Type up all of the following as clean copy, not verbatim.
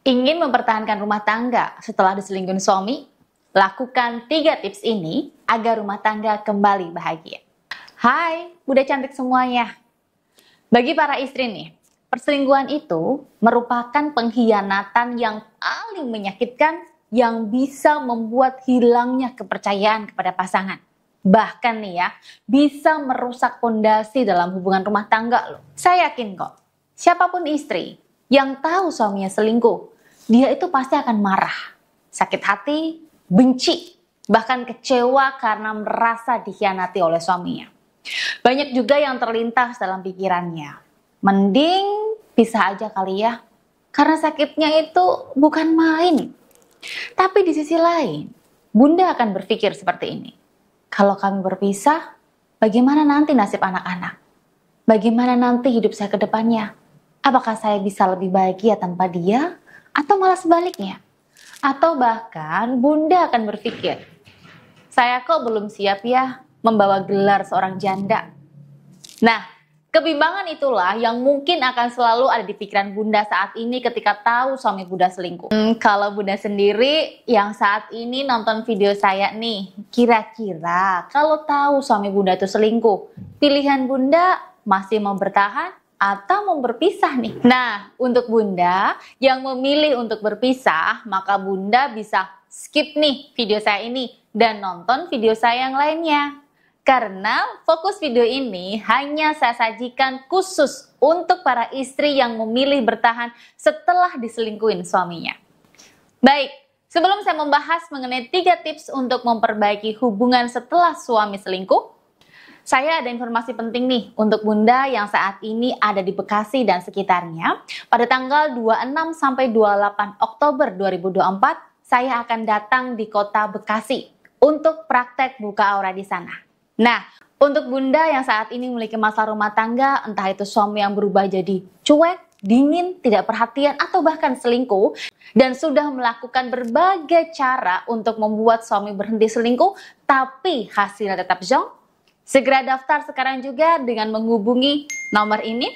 Ingin mempertahankan rumah tangga setelah diselingkuhin suami? Lakukan 3 tips ini agar rumah tangga kembali bahagia. Hai, Bunda cantik semuanya. Bagi para istri nih, perselingkuhan itu merupakan pengkhianatan yang paling menyakitkan yang bisa membuat hilangnya kepercayaan kepada pasangan. Bahkan nih ya, bisa merusak fondasi dalam hubungan rumah tangga loh. Saya yakin kok, siapapun istri yang tahu suaminya selingkuh, dia itu pasti akan marah, sakit hati, benci, bahkan kecewa karena merasa dikhianati oleh suaminya. Banyak juga yang terlintas dalam pikirannya, mending pisah aja kali ya, karena sakitnya itu bukan main. Tapi di sisi lain, Bunda akan berpikir seperti ini. Kalau kami berpisah, bagaimana nanti nasib anak-anak? Bagaimana nanti hidup saya ke depannya? Apakah saya bisa lebih bahagia tanpa dia? Atau malah sebaliknya? Atau bahkan Bunda akan berpikir, saya kok belum siap ya membawa gelar seorang janda. Nah, kebimbangan itulah yang mungkin akan selalu ada di pikiran Bunda saat ini ketika tahu suami Bunda selingkuh. Kalau Bunda sendiri yang saat ini nonton video saya nih, kira-kira kalau tahu suami Bunda itu selingkuh, pilihan Bunda masih mau bertahan atau mau berpisah nih? Nah, untuk Bunda yang memilih untuk berpisah, maka Bunda bisa skip nih video saya ini dan nonton video saya yang lainnya. Karena fokus video ini hanya saya sajikan khusus untuk para istri yang memilih bertahan setelah diselingkuhin suaminya. Baik, sebelum saya membahas mengenai 3 tips untuk memperbaiki hubungan setelah suami selingkuh, saya ada informasi penting nih untuk Bunda yang saat ini ada di Bekasi dan sekitarnya. Pada tanggal 26 sampai 28 Oktober 2024, saya akan datang di kota Bekasi untuk praktek buka aura di sana. Nah, untuk Bunda yang saat ini memiliki masalah rumah tangga, entah itu suami yang berubah jadi cuek, dingin, tidak perhatian, atau bahkan selingkuh, dan sudah melakukan berbagai cara untuk membuat suami berhenti selingkuh, tapi hasilnya tetap zonk, segera daftar sekarang juga dengan menghubungi nomor ini,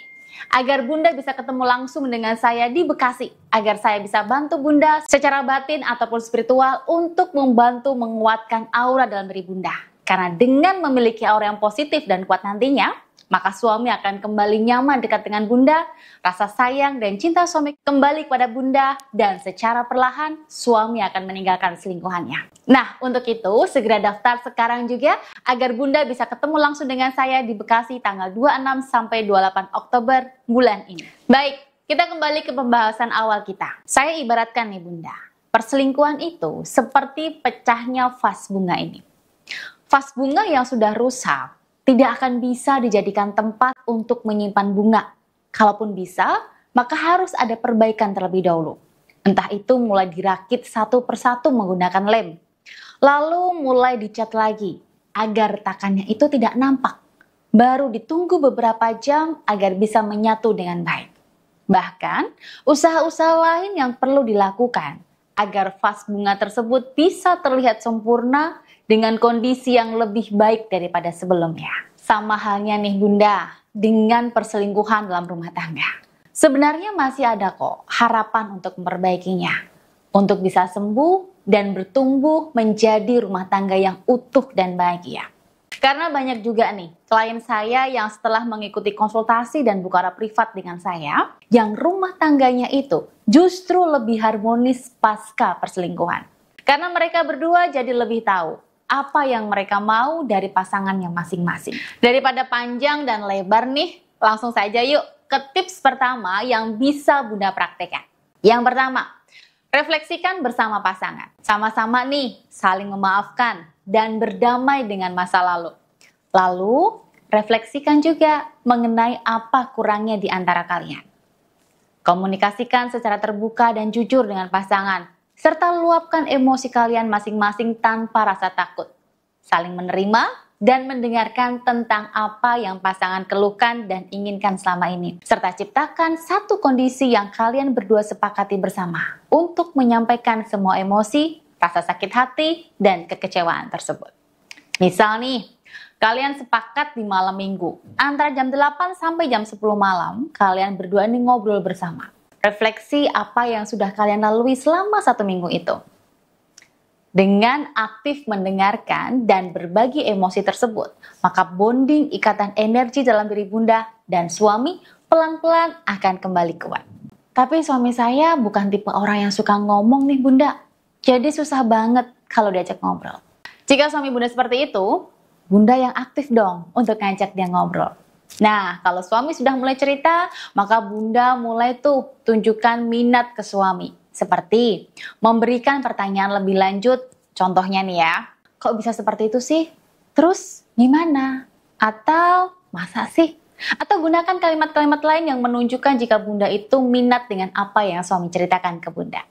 agar Bunda bisa ketemu langsung dengan saya di Bekasi, agar saya bisa bantu Bunda secara batin ataupun spiritual untuk membantu menguatkan aura dalam diri Bunda. Karena dengan memiliki aura yang positif dan kuat nantinya, maka suami akan kembali nyaman dekat dengan Bunda, rasa sayang dan cinta suami kembali kepada Bunda, dan secara perlahan suami akan meninggalkan selingkuhannya. Nah, untuk itu segera daftar sekarang juga agar Bunda bisa ketemu langsung dengan saya di Bekasi tanggal 26 sampai 28 Oktober bulan ini. Baik, kita kembali ke pembahasan awal kita. Saya ibaratkan nih Bunda, perselingkuhan itu seperti pecahnya vas bunga ini. Vas bunga yang sudah rusak tidak akan bisa dijadikan tempat untuk menyimpan bunga. Kalaupun bisa, maka harus ada perbaikan terlebih dahulu. Entah itu mulai dirakit satu persatu menggunakan lem. Lalu mulai dicat lagi agar retakannya itu tidak nampak. Baru ditunggu beberapa jam agar bisa menyatu dengan baik. Bahkan, usaha-usaha lain yang perlu dilakukan agar vas bunga tersebut bisa terlihat sempurna dengan kondisi yang lebih baik daripada sebelumnya. Sama halnya nih Bunda, dengan perselingkuhan dalam rumah tangga. Sebenarnya masih ada kok harapan untuk memperbaikinya. Untuk bisa sembuh dan bertumbuh menjadi rumah tangga yang utuh dan bahagia. Karena banyak juga nih klien saya yang setelah mengikuti konsultasi dan buka aura privat dengan saya, yang rumah tangganya itu justru lebih harmonis pasca perselingkuhan. Karena mereka berdua jadi lebih tahu apa yang mereka mau dari pasangannya masing-masing. Daripada panjang dan lebar nih, langsung saja yuk ke tips pertama yang bisa Bunda praktekkan. Yang pertama, refleksikan bersama pasangan. Sama-sama nih saling memaafkan dan berdamai dengan masa lalu. Lalu, refleksikan juga mengenai apa kurangnya di antara kalian. Komunikasikan secara terbuka dan jujur dengan pasangan, serta luapkan emosi kalian masing-masing tanpa rasa takut. Saling menerima dan mendengarkan tentang apa yang pasangan keluhkan dan inginkan selama ini. Serta ciptakan satu kondisi yang kalian berdua sepakati bersama untuk menyampaikan semua emosi, rasa sakit hati, dan kekecewaan tersebut. Misal nih, kalian sepakat di malam minggu, antara jam 8 sampai jam 10 malam, kalian berdua ini ngobrol bersama. Refleksi apa yang sudah kalian lalui selama 1 minggu itu. Dengan aktif mendengarkan dan berbagi emosi tersebut, maka bonding ikatan energi dalam diri Bunda dan suami pelan-pelan akan kembali kuat. Tapi suami saya bukan tipe orang yang suka ngomong nih Bunda, jadi susah banget kalau diajak ngobrol. Jika suami Bunda seperti itu, Bunda yang aktif dong untuk ngajak dia ngobrol. Nah, kalau suami sudah mulai cerita, maka Bunda mulai tuh tunjukkan minat ke suami. Seperti memberikan pertanyaan lebih lanjut, contohnya nih ya, kok bisa seperti itu sih? Terus gimana? Atau masa sih? Atau gunakan kalimat-kalimat lain yang menunjukkan jika Bunda itu minat dengan apa yang suami ceritakan ke Bunda.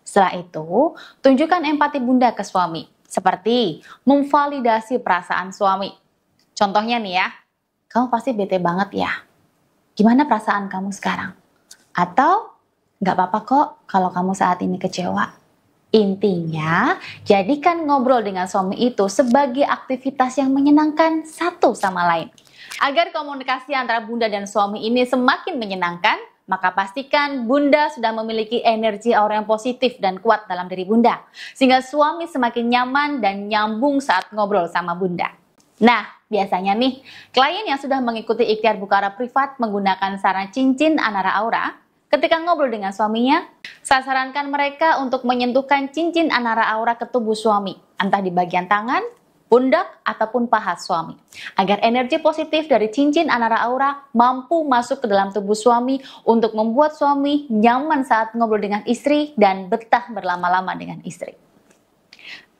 Setelah itu, tunjukkan empati Bunda ke suami, seperti memvalidasi perasaan suami. Contohnya nih ya, kamu pasti bete banget ya. Gimana perasaan kamu sekarang? Atau nggak apa-apa kok kalau kamu saat ini kecewa. Intinya, jadikan ngobrol dengan suami itu sebagai aktivitas yang menyenangkan satu sama lain. Agar komunikasi antara Bunda dan suami ini semakin menyenangkan, maka pastikan Bunda sudah memiliki energi aura yang positif dan kuat dalam diri Bunda. Sehingga suami semakin nyaman dan nyambung saat ngobrol sama Bunda. Nah, biasanya nih, klien yang sudah mengikuti ikhtiar Bukara Privat menggunakan saran cincin Anara Aura, ketika ngobrol dengan suaminya, saya sarankan mereka untuk menyentuhkan cincin Anara Aura ke tubuh suami, entah di bagian tangan, pundak, ataupun paha suami. Agar energi positif dari cincin Anara Aura mampu masuk ke dalam tubuh suami untuk membuat suami nyaman saat ngobrol dengan istri dan betah berlama-lama dengan istri.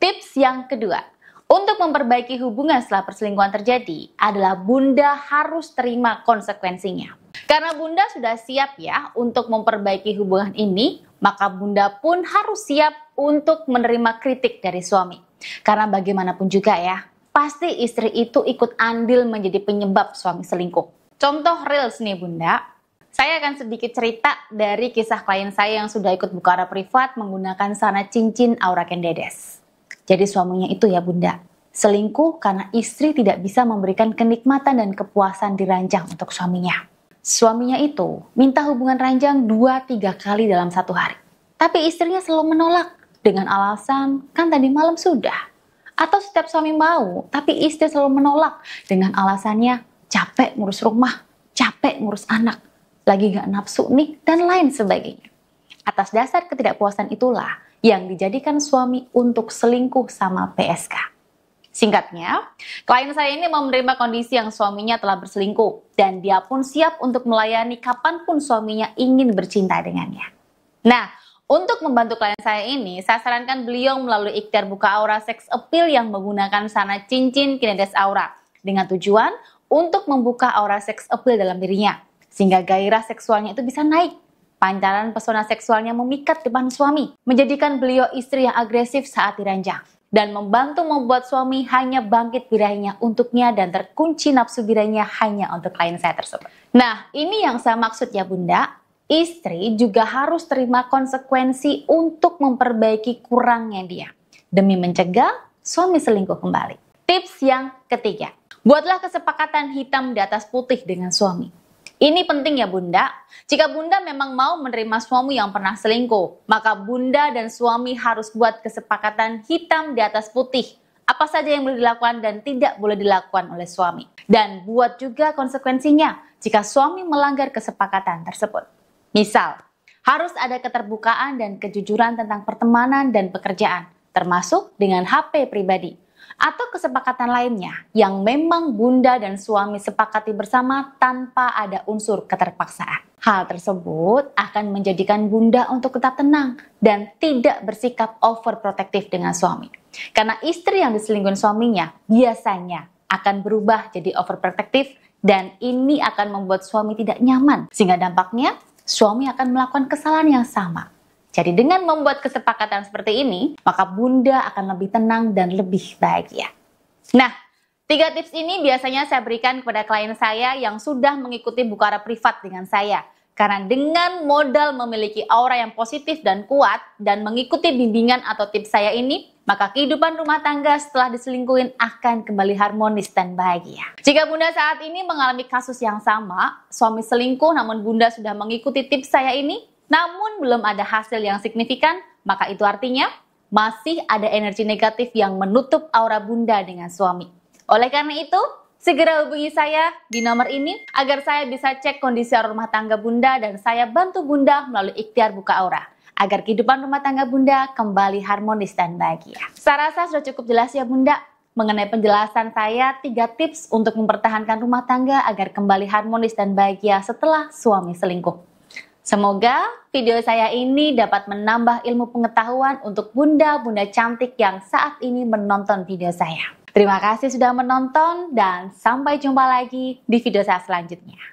Tips yang kedua, untuk memperbaiki hubungan setelah perselingkuhan terjadi adalah Bunda harus terima konsekuensinya. Karena Bunda sudah siap ya untuk memperbaiki hubungan ini, maka Bunda pun harus siap untuk menerima kritik dari suami. Karena bagaimanapun juga ya, pasti istri itu ikut andil menjadi penyebab suami selingkuh. Contoh reels nih Bunda, saya akan sedikit cerita dari kisah klien saya yang sudah ikut Bukara Privat menggunakan sana cincin Aura Kendedes. Jadi suaminya itu ya Bunda, selingkuh karena istri tidak bisa memberikan kenikmatan dan kepuasan di ranjang untuk suaminya. Suaminya itu minta hubungan ranjang 2-3 kali dalam 1 hari. Tapi istrinya selalu menolak dengan alasan kan tadi malam sudah. Atau setiap suami mau, tapi istri selalu menolak dengan alasannya capek ngurus rumah, capek ngurus anak, lagi gak nafsu nih, dan lain sebagainya. Atas dasar ketidakpuasan itulah yang dijadikan suami untuk selingkuh sama PSK. Singkatnya, klien saya ini menerima kondisi yang suaminya telah berselingkuh dan dia pun siap untuk melayani kapanpun suaminya ingin bercinta dengannya. Nah, untuk membantu klien saya ini, saya sarankan beliau melalui ikhtiar buka aura sex appeal yang menggunakan sana cincin Kendedes Aura dengan tujuan untuk membuka aura sex appeal dalam dirinya sehingga gairah seksualnya itu bisa naik. Pancaran pesona seksualnya memikat depan suami, menjadikan beliau istri yang agresif saat diranjang. Dan membantu membuat suami hanya bangkit birahinya untuknya dan terkunci nafsu birahinya hanya untuk klien saya tersebut. Nah, ini yang saya maksud ya Bunda, istri juga harus terima konsekuensi untuk memperbaiki kurangnya dia, demi mencegah suami selingkuh kembali. Tips yang ketiga, buatlah kesepakatan hitam di atas putih dengan suami. Ini penting ya Bunda, jika Bunda memang mau menerima suami yang pernah selingkuh, maka Bunda dan suami harus buat kesepakatan hitam di atas putih. Apa saja yang boleh dilakukan dan tidak boleh dilakukan oleh suami. Dan buat juga konsekuensinya jika suami melanggar kesepakatan tersebut. Misal, harus ada keterbukaan dan kejujuran tentang pertemanan dan pekerjaan, termasuk dengan HP pribadi. Atau kesepakatan lainnya yang memang Bunda dan suami sepakati bersama tanpa ada unsur keterpaksaan. Hal tersebut akan menjadikan Bunda untuk tetap tenang dan tidak bersikap overprotektif dengan suami. Karena istri yang diselingkuhin suaminya biasanya akan berubah jadi overprotektif dan ini akan membuat suami tidak nyaman. Sehingga dampaknya suami akan melakukan kesalahan yang sama. Jadi dengan membuat kesepakatan seperti ini, maka Bunda akan lebih tenang dan lebih bahagia. Nah, 3 tips ini biasanya saya berikan kepada klien saya yang sudah mengikuti Bukara Privat dengan saya. Karena dengan modal memiliki aura yang positif dan kuat dan mengikuti bimbingan atau tips saya ini, maka kehidupan rumah tangga setelah diselingkuhin akan kembali harmonis dan bahagia. Jika Bunda saat ini mengalami kasus yang sama, suami selingkuh namun Bunda sudah mengikuti tips saya ini, namun belum ada hasil yang signifikan, maka itu artinya masih ada energi negatif yang menutup aura Bunda dengan suami. Oleh karena itu, segera hubungi saya di nomor ini agar saya bisa cek kondisi aura rumah tangga Bunda dan saya bantu Bunda melalui ikhtiar buka aura agar kehidupan rumah tangga Bunda kembali harmonis dan bahagia. Saya rasa sudah cukup jelas ya Bunda mengenai penjelasan saya 3 tips untuk mempertahankan rumah tangga agar kembali harmonis dan bahagia setelah suami selingkuh. Semoga video saya ini dapat menambah ilmu pengetahuan untuk bunda-bunda cantik yang saat ini menonton video saya. Terima kasih sudah menonton dan sampai jumpa lagi di video saya selanjutnya.